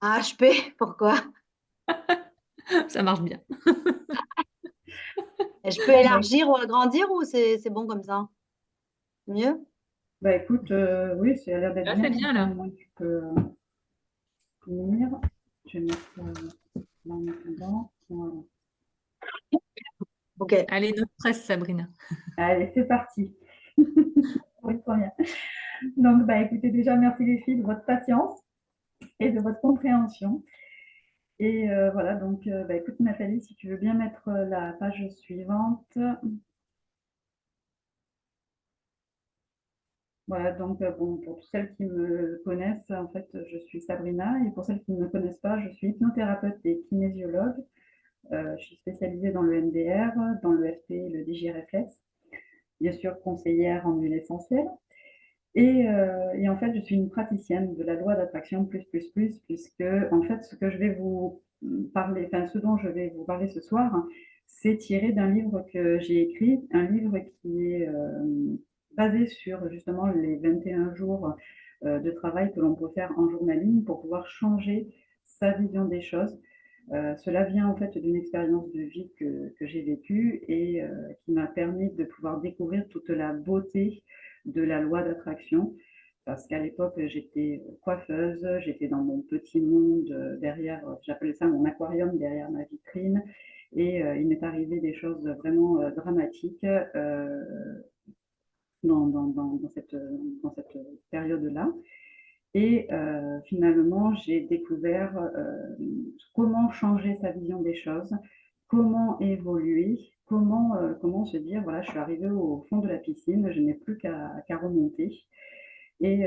HP, pourquoi? Ça marche bien. Et je peux Bah, élargir ou agrandir ou c'est bon comme ça? Mieux? bah, écoute, oui, ça a l'air d'être Là, bien c'est comme bien, ça. là. Au moins, tu peux finir. Je vais mettre là en attendant. Voilà. Ok. Allez, notre presse, Sabrina. Allez, c'est parti. Pour une première. Donc, bah, écoutez, déjà, merci les filles de votre patience et de votre compréhension. Et voilà, donc, bah, écoute, Nathalie, si tu veux bien mettre la page suivante. Voilà, donc, bon, pour celles qui me connaissent, en fait, je suis Sabrina, et pour celles qui ne me connaissent pas, je suis hypnothérapeute et kinésiologue. Je suis spécialisée dans le MDR, dans le FT et le DigiRéflexe, bien sûr conseillère en huile essentielle. Et en fait, je suis une praticienne de la loi d'attraction puisque en fait, ce que je vais vous parler, enfin, ce dont je vais vous parler ce soir, c'est tiré d'un livre que j'ai écrit, un livre qui est basé sur justement les 21 jours de travail que l'on peut faire en journaling pour pouvoir changer sa vision des choses. Cela vient en fait d'une expérience de vie que j'ai vécue et qui m'a permis de pouvoir découvrir toute la beauté de la loi d'attraction. Parce qu'à l'époque, j'étais coiffeuse, j'étais dans mon petit monde derrière, j'appelais ça mon aquarium derrière ma vitrine. Et il m'est arrivé des choses vraiment dramatiques dans cette période-là. Et finalement, j'ai découvert comment changer sa vision des choses, comment évoluer, comment se dire, voilà, je suis arrivée au fond de la piscine, je n'ai plus qu'à remonter. Et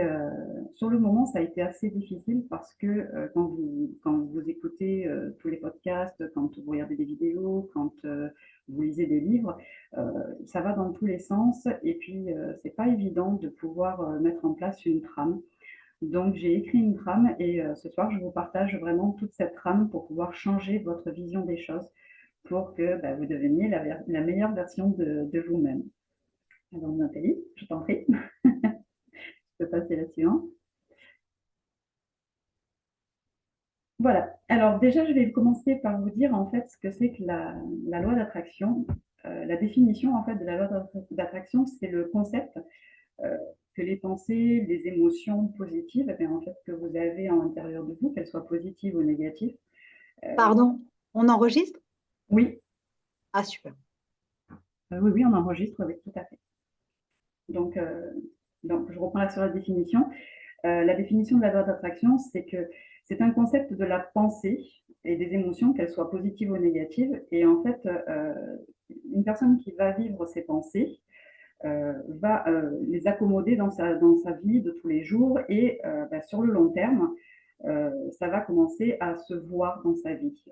sur le moment, ça a été assez difficile parce que quand vous écoutez tous les podcasts, quand vous regardez des vidéos, quand vous lisez des livres, ça va dans tous les sens. Et puis, c'est pas évident de pouvoir mettre en place une trame. Donc, j'ai écrit une trame et ce soir, je vous partage vraiment toute cette trame pour pouvoir changer votre vision des choses pour que bah, vous deveniez la meilleure version de vous-même. Alors, Nathalie, je t'en prie, je peux passer la suivante. Voilà. Alors, déjà, je vais commencer par vous dire en fait ce que c'est que la loi d'attraction. La définition en fait de la loi d'attraction, c'est le concept euh, que les pensées, les émotions positives, eh bien, en fait, que vous avez à l'intérieur de vous, qu'elles soient positives ou négatives, Pardon, on enregistre? oui, Ah, super. oui, oui, on enregistre, oui, tout à fait. Donc, je reprends là sur la définition. La définition de la loi d'attraction, c'est que c'est un concept de la pensée et des émotions, qu'elles soient positives ou négatives. Et en fait, une personne qui va vivre ses pensées va les accommoder dans sa vie de tous les jours et bah, sur le long terme, ça va commencer à se voir dans sa vie.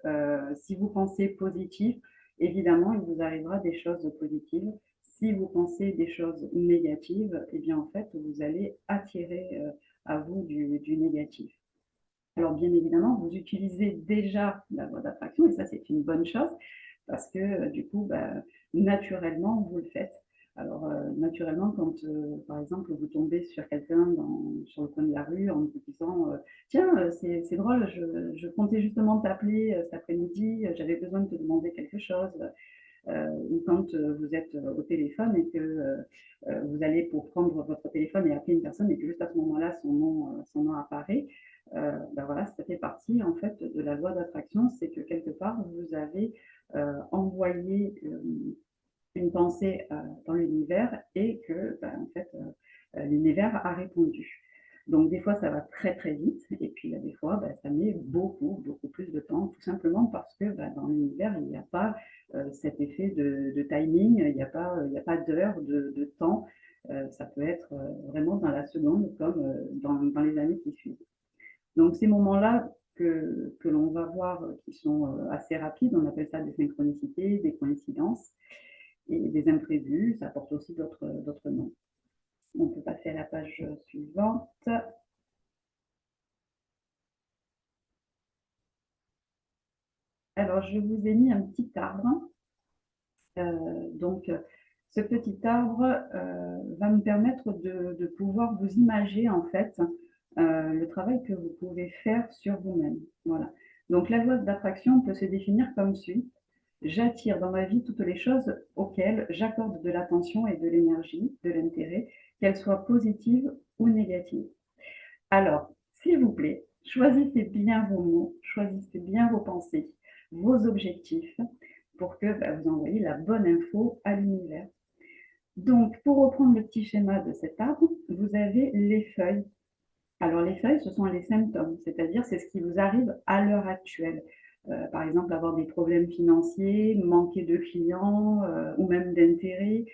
Si vous pensez positif, évidemment, il vous arrivera des choses positives. Si vous pensez des choses négatives, eh bien, en fait, vous allez attirer à vous du négatif. Alors, bien évidemment, vous utilisez déjà la loi d'attraction et ça, c'est une bonne chose parce que du coup, bah, naturellement, vous le faites. Alors, naturellement, quand, par exemple, vous tombez sur quelqu'un sur le coin de la rue en vous disant tiens, c'est drôle, je comptais justement t'appeler cet après-midi, j'avais besoin de te demander quelque chose. Ou quand vous êtes au téléphone et que vous allez pour prendre votre téléphone et appeler une personne et que juste à ce moment-là, son nom apparaît, ben voilà, ça fait partie en fait de la loi d'attraction, c'est que quelque part, vous avez envoyé une pensée dans l'univers et que ben, en fait, l'univers a répondu. Donc des fois, ça va très très vite et puis des fois, ben, ça met beaucoup plus de temps, tout simplement parce que ben, dans l'univers, il n'y a pas cet effet de timing, il n'y a pas d'heure, de temps. Ça peut être vraiment dans la seconde comme dans les années qui suivent. Donc ces moments-là que l'on va voir qui sont assez rapides, on appelle ça des synchronicités, des coïncidences et des imprévus, ça porte aussi d'autres noms. On peut passer à la page suivante. Alors, je vous ai mis un petit arbre. Donc, ce petit arbre va me permettre de pouvoir vous imager en fait le travail que vous pouvez faire sur vous-même. Voilà. Donc la loi d'attraction peut se définir comme suit. J'attire dans ma vie toutes les choses auxquelles j'accorde de l'attention et de l'énergie, de l'intérêt, qu'elles soient positives ou négatives. Alors, s'il vous plaît, choisissez bien vos mots, choisissez bien vos pensées, vos objectifs, pour que vous envoyiez la bonne info à l'univers. Donc, pour reprendre le petit schéma de cet arbre, vous avez les feuilles. Alors, les feuilles, ce sont les symptômes, c'est-à-dire c'est ce qui vous arrive à l'heure actuelle. Par exemple, avoir des problèmes financiers, manquer de clients ou même d'intérêts.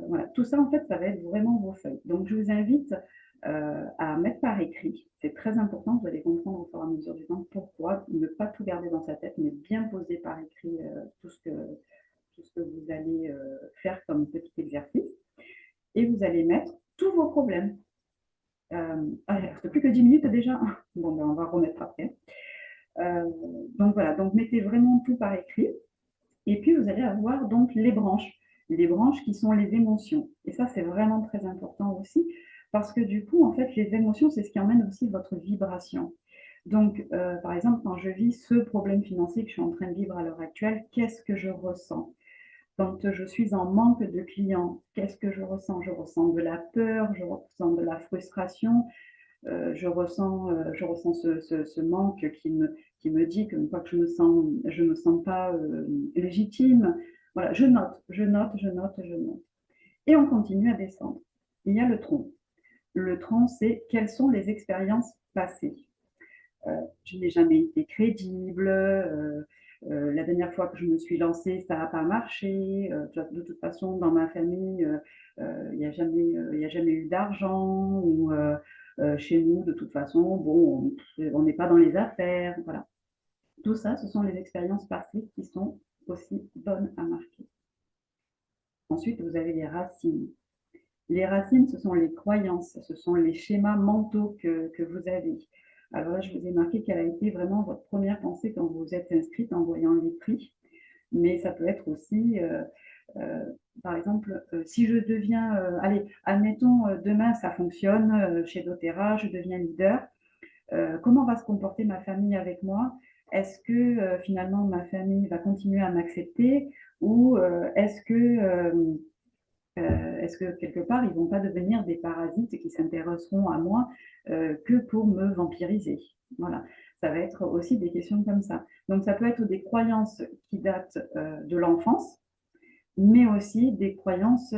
Voilà. Tout ça, en fait, ça va être vraiment vos feuilles. Donc, je vous invite à mettre par écrit. C'est très important, vous allez comprendre au fur et à mesure du temps pourquoi. Ne pas tout garder dans sa tête, mais bien poser par écrit tout ce que vous allez faire comme petit exercice. Et vous allez mettre tous vos problèmes. Il ne reste plus que 10 minutes déjà. Bon, on va remettre après. Donc voilà, donc mettez vraiment tout par écrit. Et puis vous allez avoir donc les branches qui sont les émotions. Et ça, c'est vraiment très important aussi, parce que du coup, en fait, les émotions, c'est ce qui emmène aussi votre vibration. Donc, par exemple, quand je vis ce problème financier que je suis en train de vivre à l'heure actuelle, qu'est-ce que je ressens? Quand je suis en manque de clients, qu'est-ce que je ressens? Je ressens de la peur, je ressens de la frustration, je ressens ce manque qui me dit qu'une fois que je me sens pas légitime. Voilà, je note, je note, je note, je note. Et on continue à descendre. Il y a le tronc. Le tronc, c'est quelles sont les expériences passées. Je n'ai jamais été crédible. La dernière fois que je me suis lancée, ça n'a pas marché. De toute façon, dans ma famille, il n'y a jamais eu d'argent. Ou chez nous, de toute façon, bon, on n'est pas dans les affaires. Voilà. Tout ça, ce sont les expériences passées qui sont aussi bonnes à marquer. Ensuite, vous avez les racines. Les racines, ce sont les croyances, ce sont les schémas mentaux que vous avez. Alors là, je vous ai marqué quelle a été vraiment votre première pensée quand vous vous êtes inscrite en voyant les prix. Mais ça peut être aussi, par exemple, si je deviens, allez, admettons, demain ça fonctionne chez doTERRA, je deviens leader. Comment va se comporter ma famille avec moi? Est-ce que finalement ma famille va continuer à m'accepter ou est-ce que quelque part, ils ne vont pas devenir des parasites qui s'intéresseront à moi que pour me vampiriser? Voilà, ça va être aussi des questions comme ça. Donc, ça peut être des croyances qui datent de l'enfance, mais aussi des croyances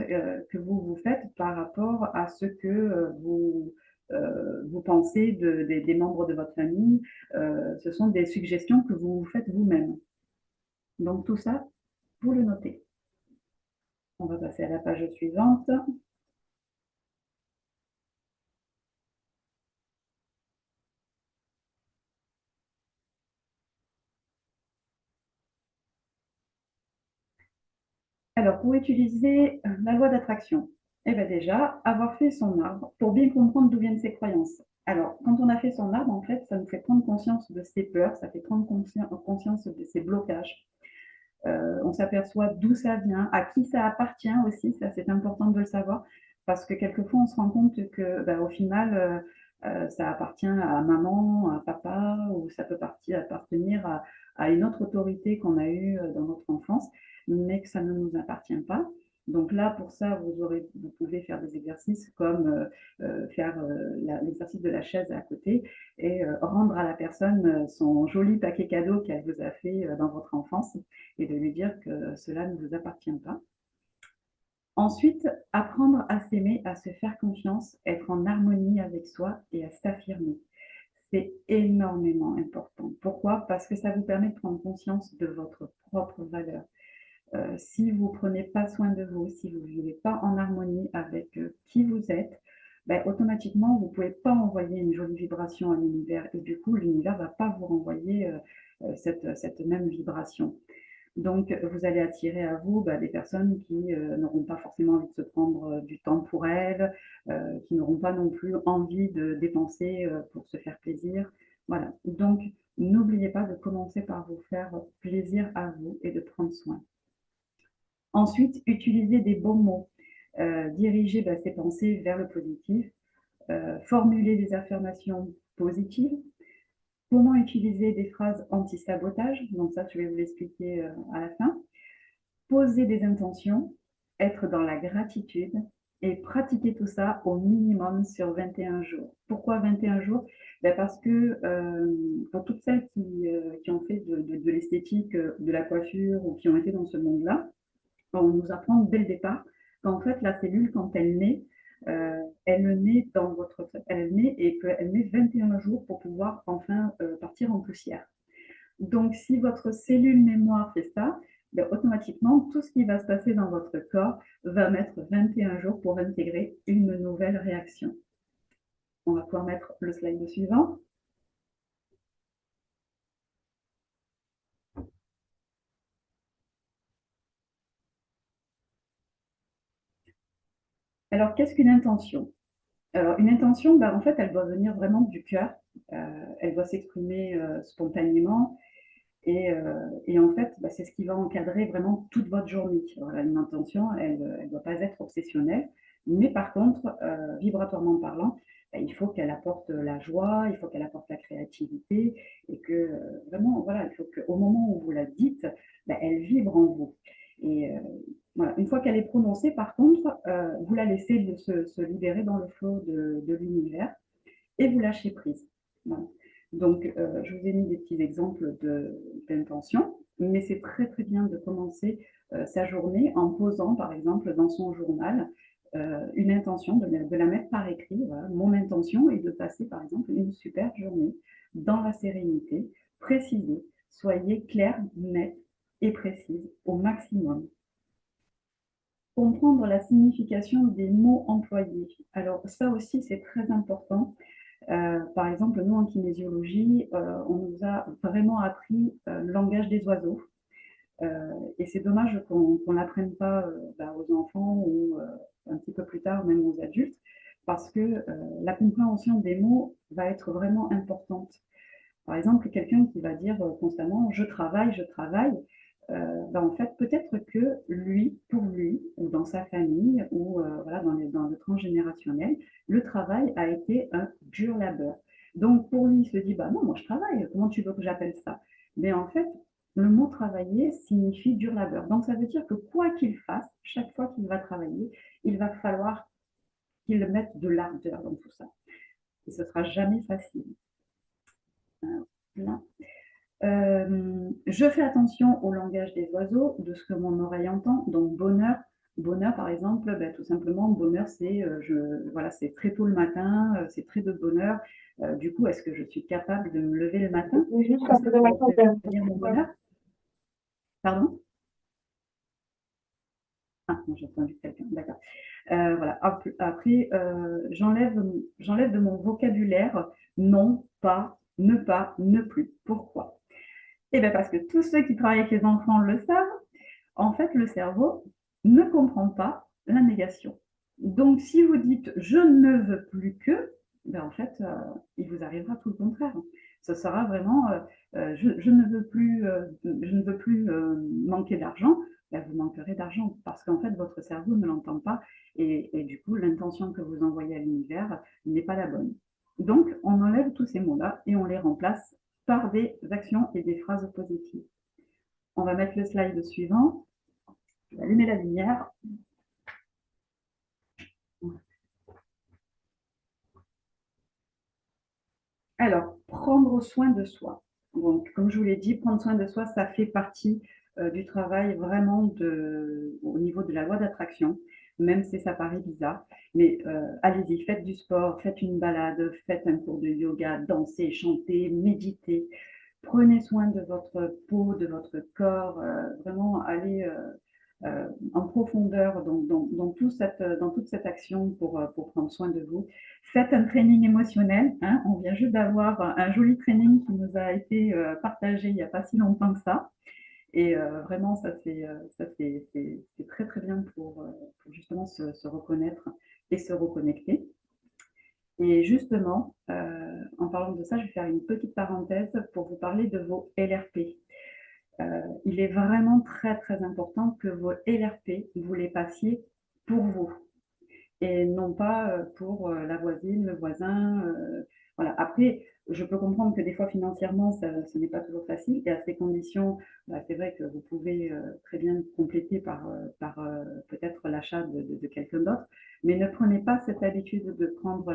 que vous vous faites par rapport à ce que vous pensez des membres de votre famille. Ce sont des suggestions que vous vous faites vous-même. Donc, tout ça, vous le notez. On va passer à la page suivante. Alors, pour utiliser la loi d'attraction, eh bien déjà, avoir fait son arbre pour bien comprendre d'où viennent ses croyances. Alors, quand on a fait son arbre, en fait, ça nous fait prendre conscience de ses peurs, ça fait prendre conscience de ses blocages. On s'aperçoit d'où ça vient, à qui ça appartient aussi, ça c'est important de le savoir, parce que quelquefois on se rend compte que au final, ça appartient à maman, à papa, ou ça peut appartenir à une autre autorité qu'on a eue dans notre enfance, mais que ça ne nous appartient pas. Donc là, pour ça, vous pouvez faire des exercices comme faire l'exercice de la chaise à côté et rendre à la personne son joli paquet cadeau qu'elle vous a fait dans votre enfance et de lui dire que cela ne vous appartient pas. Ensuite, apprendre à s'aimer, à se faire confiance, être en harmonie avec soi et à s'affirmer. C'est énormément important. Pourquoi? Parce que ça vous permet de prendre conscience de votre propre valeur. Si vous ne prenez pas soin de vous, si vous ne vivez pas en harmonie avec qui vous êtes, automatiquement, vous ne pouvez pas envoyer une jolie vibration à l'univers et du coup, l'univers ne va pas vous renvoyer cette même vibration. Donc, vous allez attirer à vous des personnes qui n'auront pas forcément envie de se prendre du temps pour elles, qui n'auront pas non plus envie de dépenser pour se faire plaisir. Voilà. Donc, n'oubliez pas de commencer par vous faire plaisir à vous et de prendre soin. Ensuite, utilisez des bons mots. Dirigez ses pensées vers le positif. formuler des affirmations positives, comment utiliser des phrases anti-sabotage, donc ça je vais vous l'expliquer à la fin, poser des intentions, être dans la gratitude et pratiquer tout ça au minimum sur 21 jours. Pourquoi 21 jours? Parce que pour toutes celles qui ont fait de l'esthétique, de la coiffure ou qui ont été dans ce monde-là, on nous apprend dès le départ qu'en fait la cellule, quand elle naît elle naît et qu'elle met 21 jours pour pouvoir enfin partir en poussière. Donc, si votre cellule mémoire fait ça, ben, automatiquement, tout ce qui va se passer dans votre corps va mettre 21 jours pour intégrer une nouvelle réaction. On va pouvoir mettre le slide suivant. Alors, qu'est-ce qu'une intention? Alors, une intention, ben, en fait, elle doit venir vraiment du cœur. Elle doit s'exprimer spontanément. Et en fait, bah, c'est ce qui va encadrer vraiment toute votre journée. Voilà, une intention, elle ne doit pas être obsessionnelle, mais par contre, vibratoirement parlant, bah, il faut qu'elle apporte la joie, il faut qu'elle apporte la créativité, et que vraiment, voilà, il faut qu'au moment où vous la dites, bah, elle vibre en vous. Et voilà, une fois qu'elle est prononcée, par contre, vous la laissez se libérer dans le flot de l'univers et vous lâchez prise. Voilà. Donc, je vous ai mis des petits exemples d'intention, mais c'est très très bien de commencer sa journée en posant, par exemple, dans son journal, une intention, de la mettre par écrit. Voilà. Mon intention est de passer, par exemple, une super journée dans la sérénité, précisée. Soyez claire, nette et précise au maximum. Comprendre la signification des mots employés. Alors, ça aussi, c'est très important. Par exemple, nous en kinésiologie, on nous a vraiment appris le langage des oiseaux. Et c'est dommage qu'on n'apprenne pas aux enfants ou un petit peu plus tard, même aux adultes, parce que la compréhension des mots va être vraiment importante. Par exemple, quelqu'un qui va dire constamment je travaille, en fait, peut-être que lui, pour lui, ou dans sa famille, ou voilà, dans le transgénérationnel, le travail a été un dur labeur. Donc, pour lui, il se dit bah non, moi je travaille, comment tu veux que j'appelle ça? Mais en fait, le mot travailler signifie dur labeur. Donc, ça veut dire que quoi qu'il fasse, chaque fois qu'il va travailler, il va falloir qu'il mette de l'ardeur dans tout ça. Et ce ne sera jamais facile. Là. Je fais attention au langage des oiseaux, de ce que mon oreille entend. Donc bonheur, bonheur par exemple, tout simplement bonheur c'est voilà, c'est très tôt le matin, c'est très de bonheur. Du coup, est-ce que je suis capable de me lever le matin? Juste un peu de matin. Dire mon bonheur? Pardon? Ah, j'ai entendu quelqu'un, d'accord. Voilà. Après, j'enlève de mon vocabulaire non, pas, ne plus. Pourquoi? Eh bien parce que tous ceux qui travaillent avec les enfants le savent, en fait, le cerveau ne comprend pas la négation. Donc, si vous dites « je ne veux plus que », en fait, il vous arrivera tout le contraire. Ce sera vraiment je ne veux plus manquer d'argent », vous manquerez d'argent parce qu'en fait, votre cerveau ne l'entend pas et du coup, l'intention que vous envoyez à l'univers n'est pas la bonne. Donc, on enlève tous ces mots-là et on les remplace par des actions et des phrases positives. On va mettre le slide suivant. Je vais allumer la lumière. Alors, prendre soin de soi. Donc, comme je vous l'ai dit, prendre soin de soi, ça fait partie du travail vraiment au niveau de la loi d'attraction, même si ça paraît bizarre. Mais allez-y, faites du sport, faites une balade, faites un cours de yoga, dansez, chantez, méditez. Prenez soin de votre peau, de votre corps, vraiment allez en profondeur dans toute cette action pour prendre soin de vous. Faites un training émotionnel. Hein, on vient juste d'avoir un joli training qui nous a été partagé il n'y a pas si longtemps que ça. Et vraiment, ça c'est très très bien pour justement se reconnaître et se reconnecter. Et justement, en parlant de ça, je vais faire une petite parenthèse pour vous parler de vos LRP. Il est vraiment très très important que vos LRP, vous les passiez pour vous. et non pas pour la voisine, le voisin. Voilà. Après, je peux comprendre que des fois financièrement, ce n'est pas toujours facile. Et à ces conditions, bah, c'est vrai que vous pouvez très bien compléter par peut-être l'achat de quelqu'un d'autre. Mais ne prenez pas cette habitude de prendre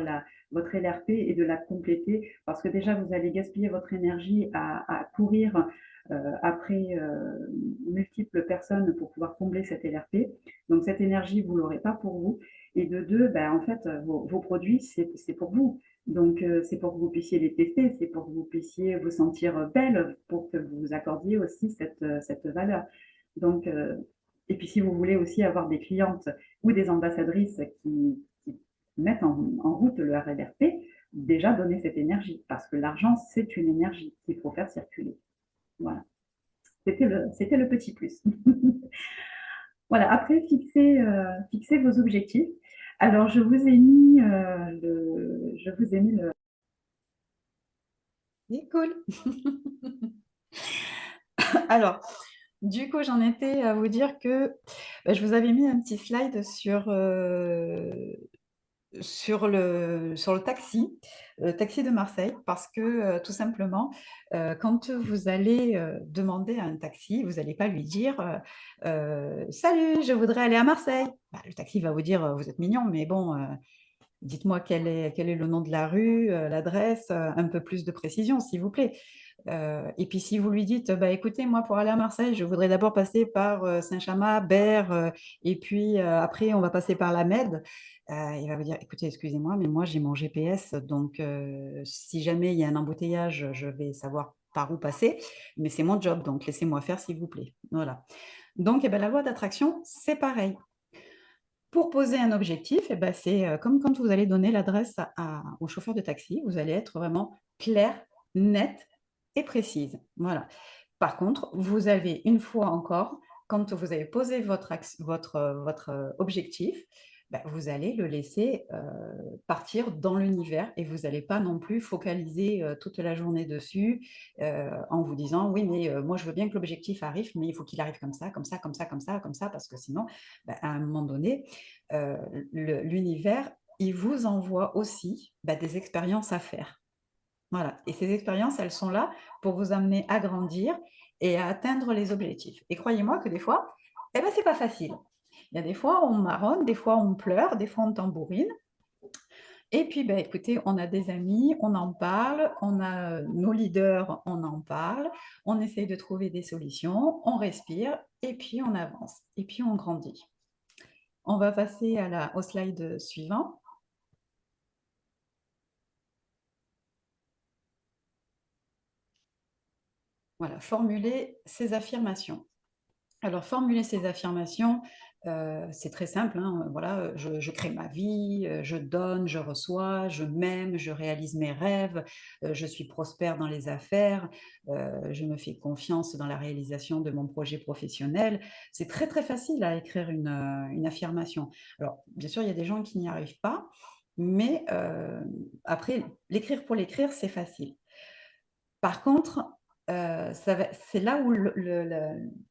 votre LRP et de la compléter parce que déjà, vous allez gaspiller votre énergie à courir après multiples personnes pour pouvoir combler cette LRP. Donc cette énergie, vous ne l'aurez pas pour vous. Et de deux, ben, en fait, vos produits, c'est pour vous. Donc, c'est pour que vous puissiez les tester, c'est pour que vous puissiez vous sentir belle, pour que vous accordiez aussi cette valeur. Donc, et puis si vous voulez aussi avoir des clientes ou des ambassadrices qui mettent en route le RLRP, déjà donner cette énergie, parce que l'argent, c'est une énergie qu'il faut faire circuler. Voilà. C'était le petit plus. Voilà, après, fixez vos objectifs. Alors, je vous ai mis le. C'est cool. Alors, du coup, j'en étais à vous dire que je vous avais mis un petit slide sur le taxi de Marseille, parce que tout simplement, quand vous allez demander à un taxi, vous n'allez pas lui dire Salut, je voudrais aller à Marseille. Bah, le taxi va vous dire Vous êtes mignon, mais bon, dites-moi quel est le nom de la rue, l'adresse, un peu plus de précision, s'il vous plaît. Et puis si vous lui dites, bah, écoutez, moi pour aller à Marseille, je voudrais d'abord passer par Saint-Chamas, Berre, et puis après on va passer par la Med, il va vous dire, écoutez, excusez-moi, mais moi j'ai mon GPS, donc si jamais il y a un embouteillage, je vais savoir par où passer, mais c'est mon job, donc laissez-moi faire s'il vous plaît. Voilà. Donc la loi d'attraction, c'est pareil. Pour poser un objectif, c'est comme quand vous allez donner l'adresse au chauffeur de taxi, vous allez être vraiment clair, net et précise. Voilà. Par contre, vous avez une fois encore, quand vous avez posé votre objectif, vous allez le laisser partir dans l'univers et vous n'allez pas non plus focaliser toute la journée dessus en vous disant oui, mais moi je veux bien que l'objectif arrive, mais il faut qu'il arrive comme ça, comme ça, comme ça, comme ça, comme ça, parce que sinon, à un moment donné, l'univers, il vous envoie aussi des expériences à faire. Voilà. Et ces expériences, elles sont là pour vous amener à grandir et à atteindre les objectifs. Et croyez-moi que des fois, c'est pas facile. Il y a des fois, on marronne, des fois, on pleure, des fois, on tambourine. Et puis, écoutez, on a des amis, on en parle, on a nos leaders, on en parle, on essaye de trouver des solutions, on respire, et puis on avance, et puis on grandit. On va passer au slide suivant. Voilà, formuler ses affirmations. Alors, formuler ces affirmations, c'est très simple, hein, voilà, je crée ma vie, je donne, je reçois, je m'aime, je réalise mes rêves, je suis prospère dans les affaires, je me fais confiance dans la réalisation de mon projet professionnel. C'est très, très facile à écrire une affirmation. Alors, bien sûr, il y a des gens qui n'y arrivent pas, mais après, l'écrire pour l'écrire, c'est facile. Par contre, c'est là où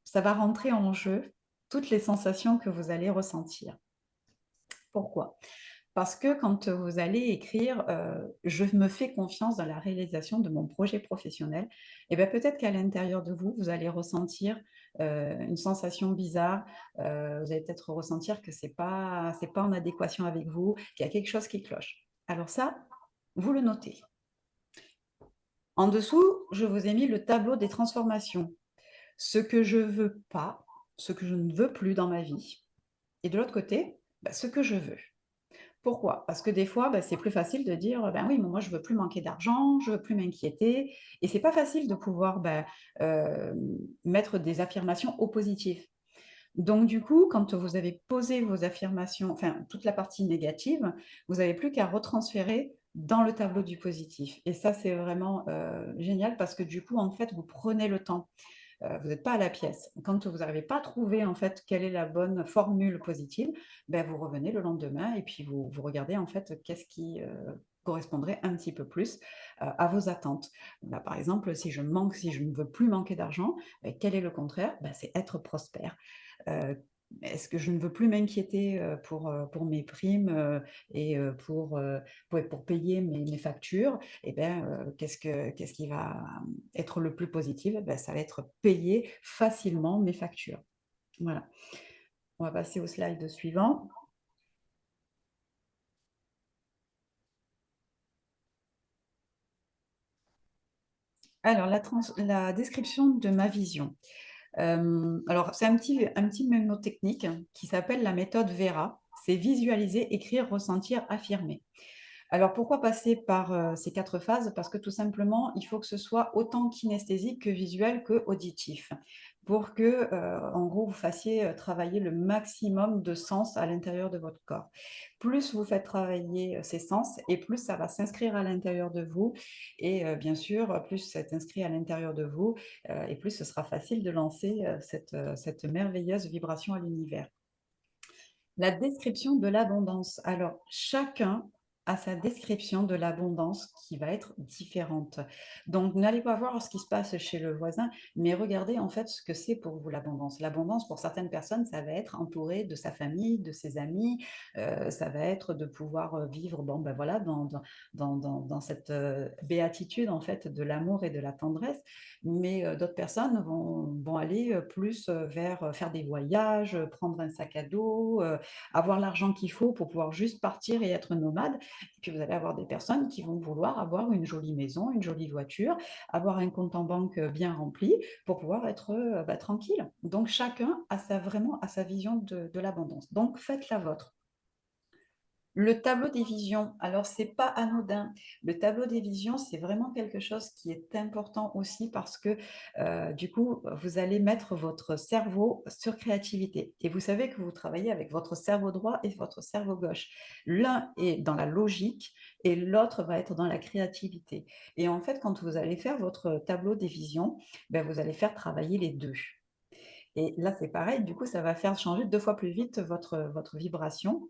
ça va rentrer en jeu toutes les sensations que vous allez ressentir. Pourquoi? Parce que quand vous allez écrire je me fais confiance dans la réalisation de mon projet professionnel, et peut-être qu'à l'intérieur de vous, vous allez ressentir une sensation bizarre. Vous allez peut-être ressentir que c'est pas en adéquation avec vous, qu'il y a quelque chose qui cloche. Alors ça, vous le notez. En dessous, je vous ai mis le tableau des transformations. Ce que je veux pas, ce que je ne veux plus dans ma vie. Et de l'autre côté, ce que je veux. Pourquoi? Parce que des fois, c'est plus facile de dire, oui, mais moi, je veux plus manquer d'argent, je veux plus m'inquiéter. Et c'est pas facile de pouvoir mettre des affirmations au positif. Donc, du coup, quand vous avez posé vos affirmations, enfin, toute la partie négative, vous n'avez plus qu'à retransférer dans le tableau du positif. Et ça, c'est vraiment génial parce que du coup, en fait, vous prenez le temps. Vous n'êtes pas à la pièce. Quand vous n'arrivez pas à trouver, en fait, quelle est la bonne formule positive, vous revenez le lendemain et puis vous regardez, en fait, qu'est-ce qui correspondrait un petit peu plus à vos attentes. Là, par exemple, si je ne veux plus manquer d'argent, quel est le contraire? C'est être prospère. est-ce que je ne veux plus m'inquiéter pour mes primes et pour payer mes factures? Eh bien, qu'est-ce qui va être le plus positif? Eh ben, ça va être payer facilement mes factures. Voilà. On va passer au slide suivant. Alors, la description de ma vision. Alors, c'est un petit mnémotechnique qui s'appelle la méthode Vera. C'est visualiser, écrire, ressentir, affirmer. Alors, pourquoi passer par ces 4 phases? Parce que tout simplement, il faut que ce soit autant kinesthésique que visuel que auditif pour que, en gros, vous fassiez travailler le maximum de sens à l'intérieur de votre corps. Plus vous faites travailler ces sens et plus ça va s'inscrire à l'intérieur de vous et bien sûr, plus c'est inscrit à l'intérieur de vous et plus ce sera facile de lancer cette merveilleuse vibration à l'univers. La description de l'abondance. Alors, chacun a sa description de l'abondance qui va être différente. Donc, n'allez pas voir ce qui se passe chez le voisin, mais regardez en fait ce que c'est pour vous l'abondance. L'abondance, pour certaines personnes, ça va être entouré de sa famille, de ses amis, ça va être de pouvoir vivre bon, ben voilà, dans cette béatitude en fait de l'amour et de la tendresse. Mais d'autres personnes vont aller plus vers faire des voyages, prendre un sac à dos, avoir l'argent qu'il faut pour pouvoir juste partir et être nomade. Et puis vous allez avoir des personnes qui vont vouloir avoir une jolie maison, une jolie voiture, avoir un compte en banque bien rempli pour pouvoir être tranquille. Donc chacun a vraiment a sa vision de l'abondance. Donc faites la vôtre. Le tableau des visions, alors c'est pas anodin. Le tableau des visions, c'est vraiment quelque chose qui est important aussi parce que du coup, vous allez mettre votre cerveau sur créativité. Et vous savez que vous travaillez avec votre cerveau droit et votre cerveau gauche. L'un est dans la logique et l'autre va être dans la créativité. Et en fait, quand vous allez faire votre tableau des visions, ben, vous allez faire travailler les deux. Et là, c'est pareil, du coup, ça va faire changer 2 fois plus vite votre vibration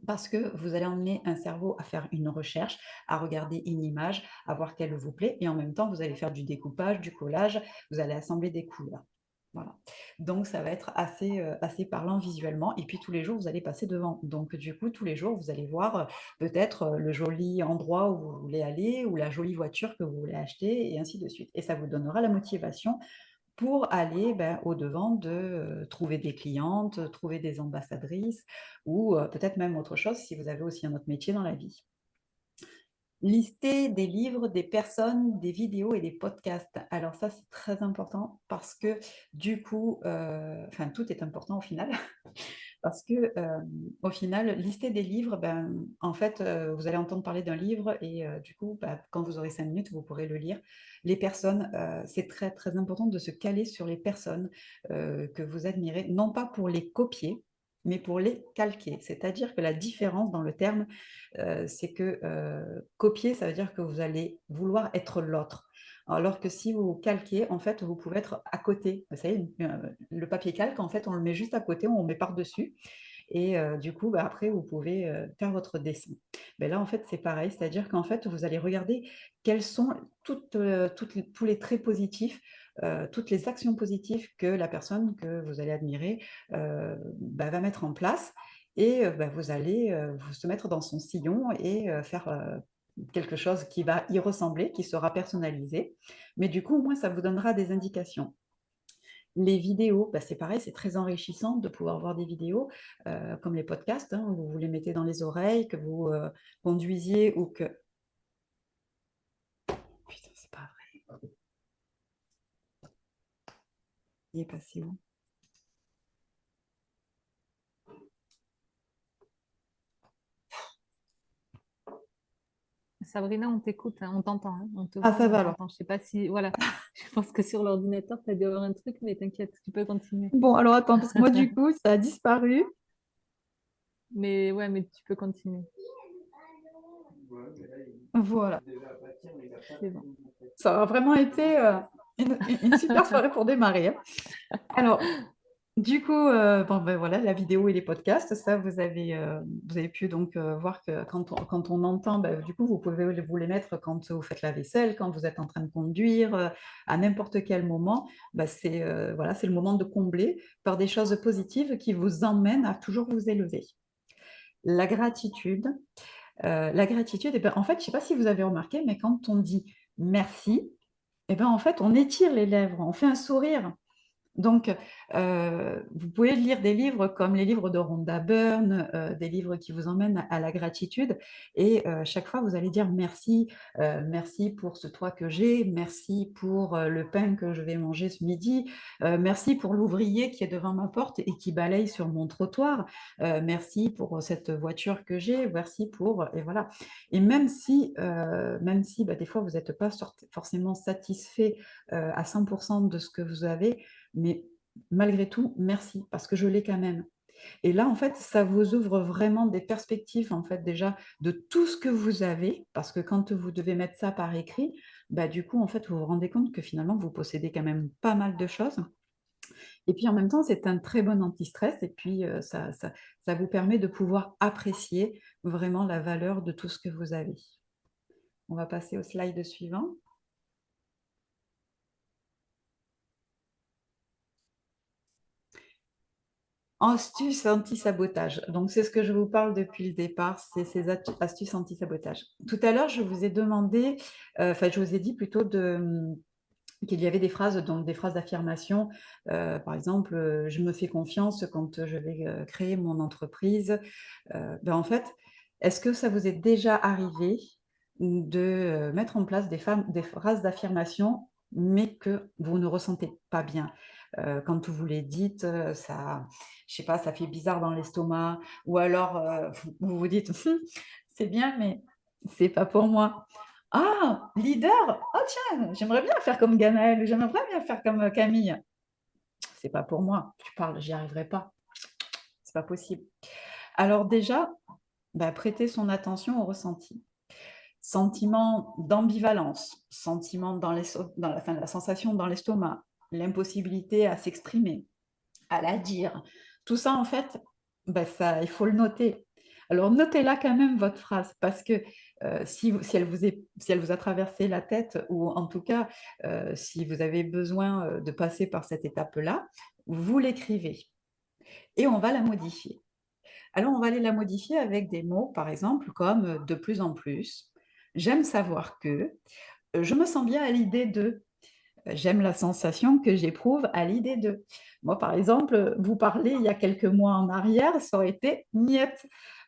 parce que vous allez emmener un cerveau à faire une recherche, à regarder une image, à voir qu'elle vous plaît, et en même temps, vous allez faire du découpage, du collage, vous allez assembler des couleurs. Voilà. Donc, ça va être assez parlant visuellement. Et puis, tous les jours, vous allez passer devant. Donc, du coup, tous les jours, vous allez voir peut-être le joli endroit où vous voulez aller ou la jolie voiture que vous voulez acheter, et ainsi de suite. Et ça vous donnera la motivation pour aller au-devant de trouver des clientes, trouver des ambassadrices ou peut-être même autre chose si vous avez aussi un autre métier dans la vie. Lister des livres, des personnes, des vidéos et des podcasts. Alors ça, c'est très important parce que du coup, enfin tout est important au final, parce que au final, lister des livres, en fait, vous allez entendre parler d'un livre et du coup, quand vous aurez 5 minutes, vous pourrez le lire. Les personnes, c'est très très important de se caler sur les personnes que vous admirez, non pas pour les copier, mais pour les calquer. C'est-à-dire que la différence dans le terme, c'est que copier, ça veut dire que vous allez vouloir être l'autre. Alors que si vous calquez, en fait, vous pouvez être à côté. Vous savez, le papier calque, en fait, on le met juste à côté, on le met par-dessus. Et du coup, après, vous pouvez faire votre dessin. Mais là, en fait, c'est pareil. C'est-à-dire qu'en fait, vous allez regarder quels sont tous les traits positifs, toutes les actions positives que la personne que vous allez admirer va mettre en place. Et vous allez vous se mettre dans son sillon et faire quelque chose qui va y ressembler, qui sera personnalisé. Mais du coup, au moins, ça vous donnera des indications. Les vidéos, c'est pareil, c'est très enrichissant de pouvoir voir des vidéos comme les podcasts, hein, où vous les mettez dans les oreilles, que vous conduisiez ou que... Putain, c'est pas vrai. Il est passé où? Sabrina, on t'écoute, hein, on t'entend, hein, on te Ah, voit, ça on va alors. t'entend. Je sais pas si, voilà, je pense que sur l'ordinateur, tu as dû avoir un truc, mais t'inquiète, tu peux continuer. Bon, alors attends, parce que moi, du coup, ça a disparu. Mais ouais, mais tu peux continuer. Voilà. C'est bon. Ça a vraiment été une super soirée pour démarrer, hein. Alors, Du coup, bon, ben voilà, la vidéo et les podcasts, ça, vous avez pu donc voir que quand on entend, ben, du coup, vous pouvez vous les mettre quand vous faites la vaisselle, quand vous êtes en train de conduire, à n'importe quel moment. Ben, voilà, c'est le moment de combler par des choses positives qui vous emmènent à toujours vous élever. La gratitude, eh ben, en fait, je ne sais pas si vous avez remarqué, mais quand on dit merci, eh ben, en fait, on étire les lèvres, on fait un sourire. Donc, vous pouvez lire des livres comme les livres de Rhonda Byrne, des livres qui vous emmènent à la gratitude et chaque fois vous allez dire merci, merci pour ce toit que j'ai, merci pour le pain que je vais manger ce midi, merci pour l'ouvrier qui est devant ma porte et qui balaye sur mon trottoir, merci pour cette voiture que j'ai, merci pour et voilà. Et même si bah, des fois vous n'êtes pas forcément satisfait à 100% de ce que vous avez, mais malgré tout, merci, parce que je l'ai quand même. Et là, en fait, ça vous ouvre vraiment des perspectives, en fait, déjà, de tout ce que vous avez, parce que quand vous devez mettre ça par écrit, bah, du coup, en fait, vous vous rendez compte que finalement, vous possédez quand même pas mal de choses. Et puis, en même temps, c'est un très bon anti-stress, et puis, ça vous permet de pouvoir apprécier vraiment la valeur de tout ce que vous avez. On va passer au slide suivant. Astuces anti-sabotage. Donc, c'est ce que je vous parle depuis le départ, c'est ces astuces anti-sabotage. Tout à l'heure, je vous ai demandé, enfin, je vous ai dit plutôt qu'il y avait des phrases, donc des phrases d'affirmation. Par exemple, je me fais confiance quand je vais créer mon entreprise. Ben, en fait, est-ce que ça vous est déjà arrivé de mettre en place des phrases d'affirmation, mais que vous ne ressentez pas bien? Quand vous les dites, ça, je sais pas, ça fait bizarre dans l'estomac, ou alors vous vous dites: C'est bien, mais c'est pas pour moi. Ah, leader! Oh tiens, j'aimerais bien faire comme Ganaël, j'aimerais bien faire comme Camille. C'est pas pour moi, tu parles, j'y arriverai pas. C'est pas possible. Alors déjà, bah, prêter son attention au ressenti. Sentiment d'ambivalence, sentiment la sensation dans l'estomac, l'impossibilité à s'exprimer, à la dire. Tout ça, en fait, bah, ça, il faut le noter. Alors, notez-la quand même, votre phrase, parce que si elle vous a traversé la tête, ou en tout cas, si vous avez besoin de passer par cette étape-là, vous l'écrivez et on va la modifier. Alors, on va aller la modifier avec des mots, par exemple, comme de plus en plus. J'aime savoir que. Je me sens bien à l'idée de. J'aime la sensation que j'éprouve à l'idée de. Moi, par exemple, vous parlez il y a quelques mois en arrière, ça aurait été niette.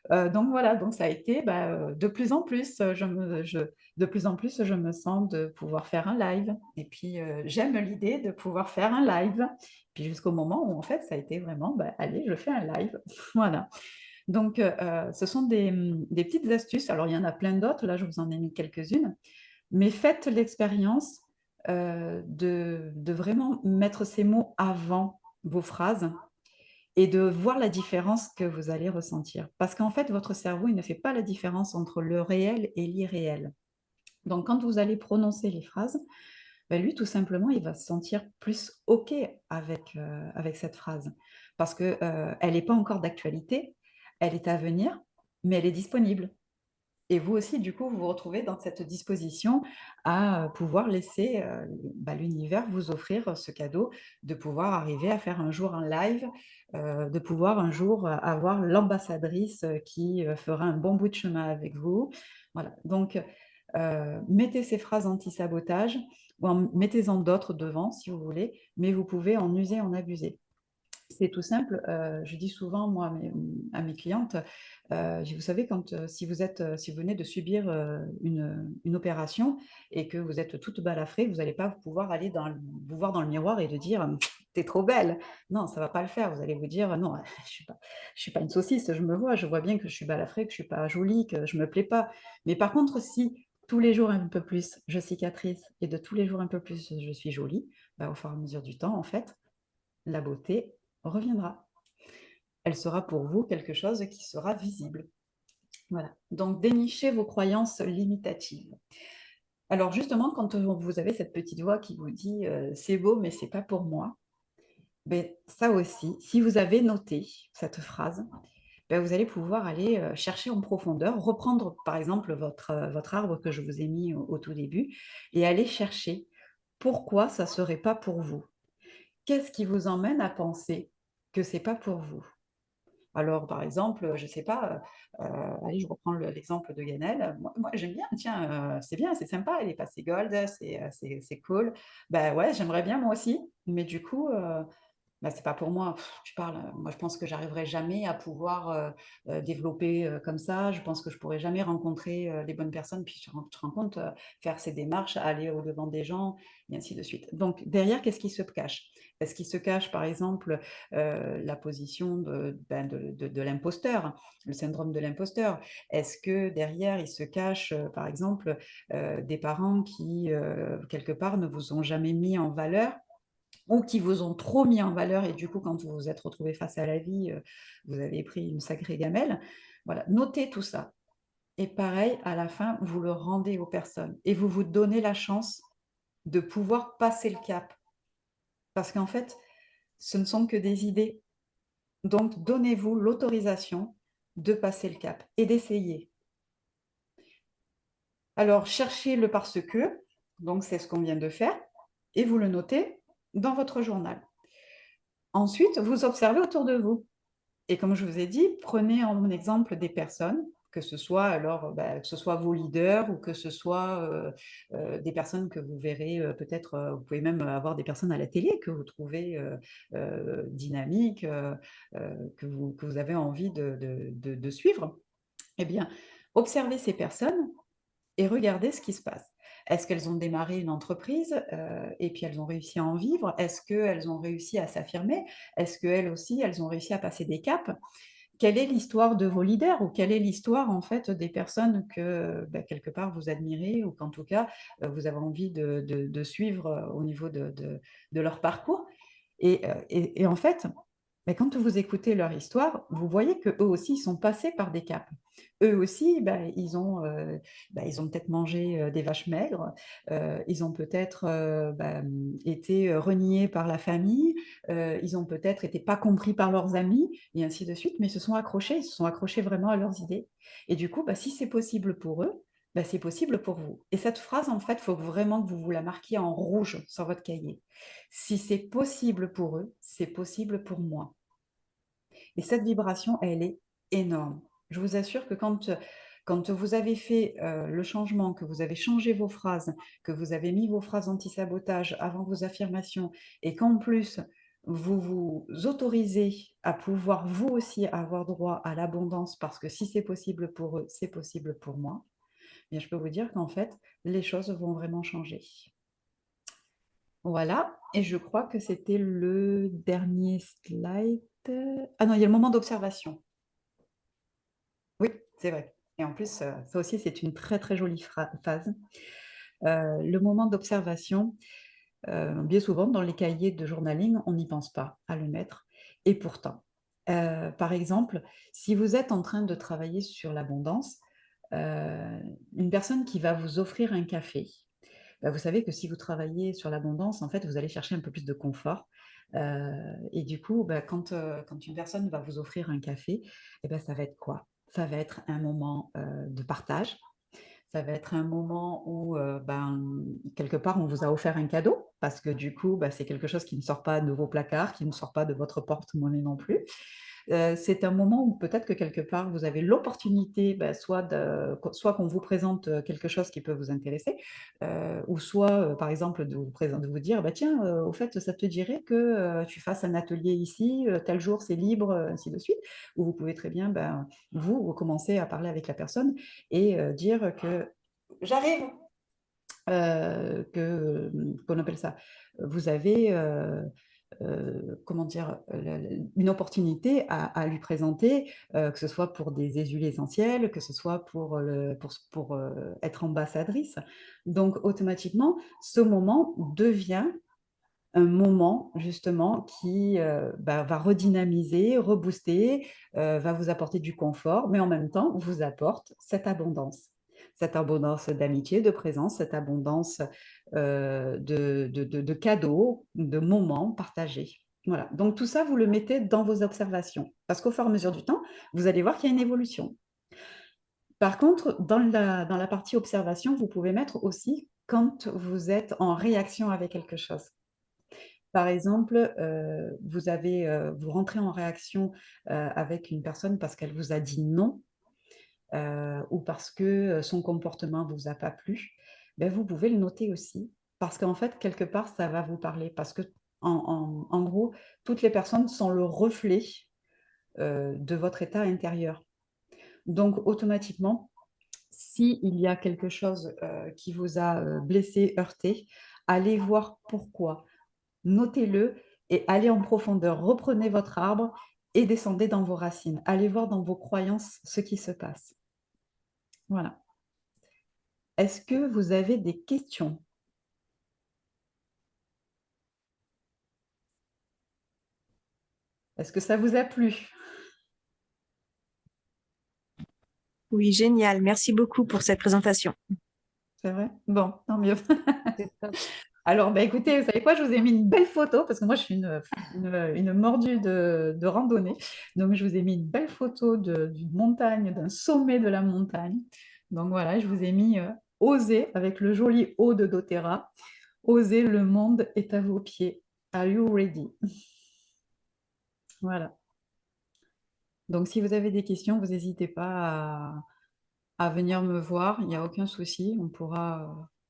Donc voilà, donc ça a été de plus en plus. De plus en plus, je me sens de pouvoir faire un live. Et puis, j'aime l'idée de pouvoir faire un live. Puis jusqu'au moment où, en fait, ça a été vraiment, allez, je fais un live. Voilà. Donc, ce sont des petites astuces. Alors, il y en a plein d'autres. Là, je vous en ai mis quelques-unes. Mais faites l'expérience de vraiment mettre ces mots avant vos phrases et de voir la différence que vous allez ressentir. Parce qu'en fait, votre cerveau, il ne fait pas la différence entre le réel et l'irréel. Donc, quand vous allez prononcer les phrases, lui, tout simplement, il va se sentir plus OK avec cette phrase. Parce qu'elle n'est pas encore d'actualité, elle est à venir, mais elle est disponible. Et vous aussi, du coup, vous vous retrouvez dans cette disposition à pouvoir laisser l'univers vous offrir ce cadeau, de pouvoir arriver à faire un jour un live, de pouvoir un jour avoir l'ambassadrice qui fera un bon bout de chemin avec vous. Voilà. Donc, mettez ces phrases anti-sabotage, ou mettez-en d'autres devant si vous voulez, mais vous pouvez en user, en abuser. C'est tout simple. Je dis souvent, moi, à mes clientes, vous savez, si vous venez de subir une opération et que vous êtes toute balafrée, vous n'allez pas pouvoir aller vous voir dans le miroir et de dire t'es trop belle. Non, ça ne va pas le faire. Vous allez vous dire non, je suis pas une saucisse, je vois bien que je suis balafrée, que je ne suis pas jolie, que je ne me plais pas. Mais par contre, si tous les jours un peu plus je cicatrice et de tous les jours un peu plus je suis jolie, au fur et à mesure du temps, en fait, la beauté reviendra. Elle sera pour vous quelque chose qui sera visible. Voilà. Donc, dénichez vos croyances limitatives. Alors, justement, quand vous avez cette petite voix qui vous dit c'est beau, mais c'est pas pour moi, Ben, ça aussi, si vous avez noté cette phrase, ben, vous allez pouvoir aller chercher en profondeur, reprendre par exemple votre arbre que je vous ai mis au tout début et aller chercher pourquoi ça ne serait pas pour vous. Qu'est-ce qui vous emmène à penser que c'est pas pour vous? Alors, par exemple, je sais pas, allez, je reprends l'exemple de Ganel. Moi j'aime bien, tiens, c'est bien, c'est sympa, elle est passée gold, c'est cool. Ben ouais, j'aimerais bien moi aussi, mais du coup, bah, c'est pas pour moi. Tu parles, moi je pense que j'arriverai jamais à pouvoir, développer, comme ça. Je pense que je pourrai jamais rencontrer, les bonnes personnes. Puis tu te rends compte, faire ces démarches, aller au-devant des gens et ainsi de suite. Donc derrière, qu'est-ce qui se cache? Est-ce qu'il se cache par exemple, la position de l'imposteur, le syndrome de l'imposteur? Est-ce que derrière, il se cache, par exemple, des parents qui, quelque part ne vous ont jamais mis en valeur ou qui vous ont trop mis en valeur et du coup, quand vous vous êtes retrouvés face à la vie, vous avez pris une sacrée gamelle. Voilà, notez tout ça et pareil, à la fin, vous le rendez aux personnes et vous vous donnez la chance de pouvoir passer le cap. Parce qu'en fait, ce ne sont que des idées. Donc donnez-vous l'autorisation de passer le cap et d'essayer. Alors cherchez le parce que, donc c'est ce qu'on vient de faire et vous le notez dans votre journal. Ensuite, vous observez autour de vous. Et comme je vous ai dit, prenez en exemple des personnes, que ce soit alors, que ce soit vos leaders ou que ce soit, des personnes que vous verrez, peut-être, vous pouvez même avoir des personnes à la télé que vous trouvez, dynamiques, que vous avez envie de suivre. Eh bien, observez ces personnes et regardez ce qui se passe. Est-ce qu'elles ont démarré une entreprise, et puis elles ont réussi à en vivre? Est-ce qu'elles ont réussi à s'affirmer? Est-ce qu'elles aussi, elles ont réussi à passer des caps? Quelle est l'histoire de vos leaders ou quelle est l'histoire en fait des personnes que, quelque part vous admirez ou qu'en tout cas, vous avez envie de suivre, au niveau de leur parcours? Et en fait, quand vous écoutez leur histoire, vous voyez qu'eux aussi, ils sont passés par des caps. Eux aussi, ils ont peut-être mangé, des vaches maigres, ils ont peut-être, été, reniés par la famille, ils ont peut-être été pas compris par leurs amis et ainsi de suite, mais ils se sont accrochés vraiment à leurs idées et du coup, si c'est possible pour eux, c'est possible pour vous et cette phrase, en fait, il faut vraiment que vous vous la marquiez en rouge sur votre cahier. Si c'est possible pour eux, c'est possible pour moi. Et cette vibration, elle est énorme. Je vous assure que quand vous avez fait le changement, que vous avez changé vos phrases, que vous avez mis vos phrases anti-sabotage avant vos affirmations et qu'en plus, vous vous autorisez à pouvoir vous aussi avoir droit à l'abondance parce que si c'est possible pour eux, c'est possible pour moi, bien, je peux vous dire qu'en fait, les choses vont vraiment changer. Voilà, et je crois que c'était le dernier slide. Ah non, il y a le moment d'observation. Oui, c'est vrai. Et en plus, ça aussi, c'est une très, très jolie phase. Le moment d'observation, bien souvent dans les cahiers de journaling, on n'y pense pas à le mettre et pourtant, par exemple, si vous êtes en train de travailler sur l'abondance, une personne qui va vous offrir un café, vous savez que si vous travaillez sur l'abondance, en fait, vous allez chercher un peu plus de confort, et du coup, quand une personne va vous offrir un café ça va être quoi? Ça va être un moment, de partage, ça va être un moment où, quelque part, on vous a offert un cadeau parce que du coup, c'est quelque chose qui ne sort pas de vos placards, qui ne sort pas de votre porte-monnaie non plus. C'est un moment où peut-être que quelque part, vous avez l'opportunité, soit qu'on vous présente, quelque chose qui peut vous intéresser, ou soit, par exemple, de vous dire: «Tiens, au fait, ça te dirait que, tu fasses un atelier ici, tel jour c'est libre», ainsi de suite. Ou vous pouvez très bien, vous commencer à parler avec la personne et dire que: «J'arrive!» qu'on appelle ça? Vous avez, comment dire? Une opportunité à lui présenter, que ce soit pour des huiles essentielles, que ce soit pour être ambassadrice. Donc automatiquement, ce moment devient un moment justement qui, va redynamiser, rebooster, va vous apporter du confort, mais en même temps vous apporte cette abondance. Cette abondance d'amitié, de présence, cette abondance, de cadeaux, de moments partagés. Voilà. Donc, tout ça, vous le mettez dans vos observations. Parce qu'au fur et à mesure du temps, vous allez voir qu'il y a une évolution. Par contre, dans la partie observation, vous pouvez mettre aussi quand vous êtes en réaction avec quelque chose. Par exemple, vous rentrez en réaction avec une personne parce qu'elle vous a dit non ou parce que son comportement ne vous a pas plu. Ben, vous pouvez le noter aussi parce qu'en fait, quelque part, ça va vous parler. Parce que, en gros, toutes les personnes sont le reflet de votre état intérieur. Donc, automatiquement, s'il y a quelque chose qui vous a blessé, heurté, allez voir pourquoi. Notez-le et allez en profondeur. Reprenez votre arbre et descendez dans vos racines. Allez voir dans vos croyances ce qui se passe. Voilà. Est-ce que vous avez des questions? Est-ce que ça vous a plu? Oui, génial. Merci beaucoup pour cette présentation. C'est vrai? Bon, tant mieux. C'est top. Alors, bah, écoutez, vous savez quoi? Je vous ai mis une belle photo parce que moi, je suis une mordue de randonnée. Donc, je vous ai mis une belle photo d'une montagne, d'un sommet de la montagne. Donc, voilà, je vous ai mis Osez avec le joli haut de doTERRA. Osez, le monde est à vos pieds. Are you ready? Voilà. Donc, si vous avez des questions, vous n'hésitez pas à venir me voir. Il n'y a aucun souci.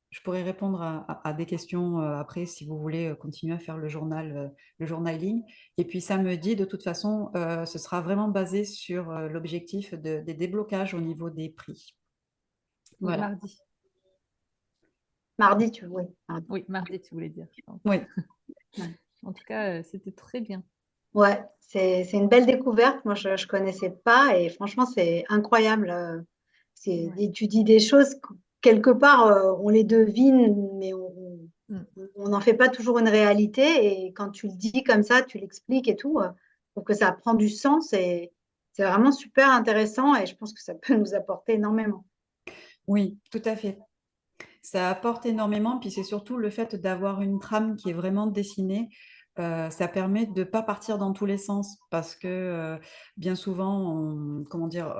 Je pourrais répondre à des questions après si vous voulez continuer à faire le journaling. Et puis samedi, de toute façon, ce sera vraiment basé sur l'objectif des déblocages au niveau des prix. Voilà. Mardi. Mardi, tu veux, oui. Mardi. Oui, mardi, tu voulais dire, je pense. Oui. En tout cas, c'était très bien. Ouais, c'est une belle découverte. Moi, je ne connaissais pas et franchement, c'est incroyable. Ouais. Et tu dis des choses, quelque part, on les devine, mais Mm. on n'en fait pas toujours une réalité. Et quand tu le dis comme ça, tu l'expliques et tout, pour que ça prend du sens et c'est vraiment super intéressant et je pense que ça peut nous apporter énormément. Oui, tout à fait. Ça apporte énormément, puis c'est surtout le fait d'avoir une trame qui est vraiment dessinée. Ça permet de ne pas partir dans tous les sens parce que bien souvent, comment dire,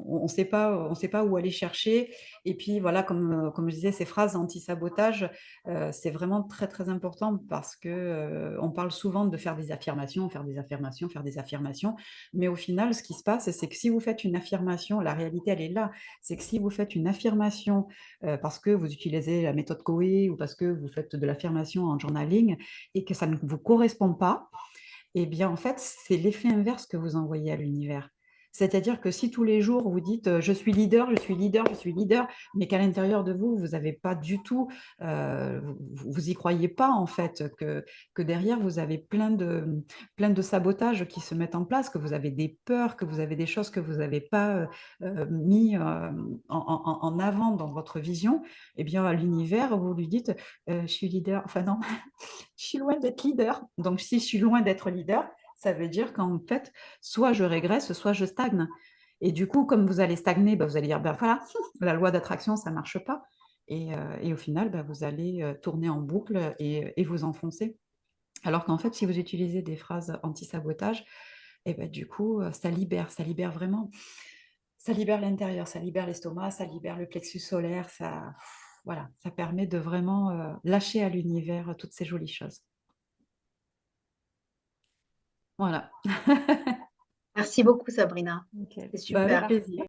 on sait pas où aller chercher. Et puis voilà, comme je disais, ces phrases anti-sabotage, c'est vraiment très très important parce que on parle souvent de faire des affirmations, faire des affirmations, faire des affirmations. Mais au final, ce qui se passe, c'est que si vous faites une affirmation, la réalité, elle est là. C'est que si vous faites une affirmation parce que vous utilisez la méthode Coué ou parce que vous faites de l'affirmation en journaling et que ça ne vous correspond pas, eh bien, en fait, c'est l'effet inverse que vous envoyez à l'univers. C'est-à-dire que si tous les jours vous dites je suis leader, je suis leader, je suis leader, mais qu'à l'intérieur de vous, vous n'avez pas du tout, vous y croyez pas en fait, que derrière vous avez plein de sabotages qui se mettent en place, que vous avez des peurs, que vous avez des choses que vous n'avez pas mis en avant dans votre vision, eh bien à l'univers, vous lui dites je suis leader, enfin non, je suis loin d'être leader. Donc, si je suis loin d'être leader, ça veut dire qu'en fait, soit je régresse, soit je stagne. Et du coup, comme vous allez stagner, bah, vous allez dire, ben voilà, la loi d'attraction, ça ne marche pas. Et au final, bah, vous allez tourner en boucle et vous enfoncer. Alors qu'en fait, si vous utilisez des phrases anti-sabotage, et ben, du coup, ça libère vraiment. Ça libère l'intérieur, ça libère l'estomac, ça libère le plexus solaire, voilà, ça permet de vraiment lâcher à l'univers toutes ces jolies choses. Voilà. Merci beaucoup, Sabrina. Ok. C'est Bah, avec super. plaisir.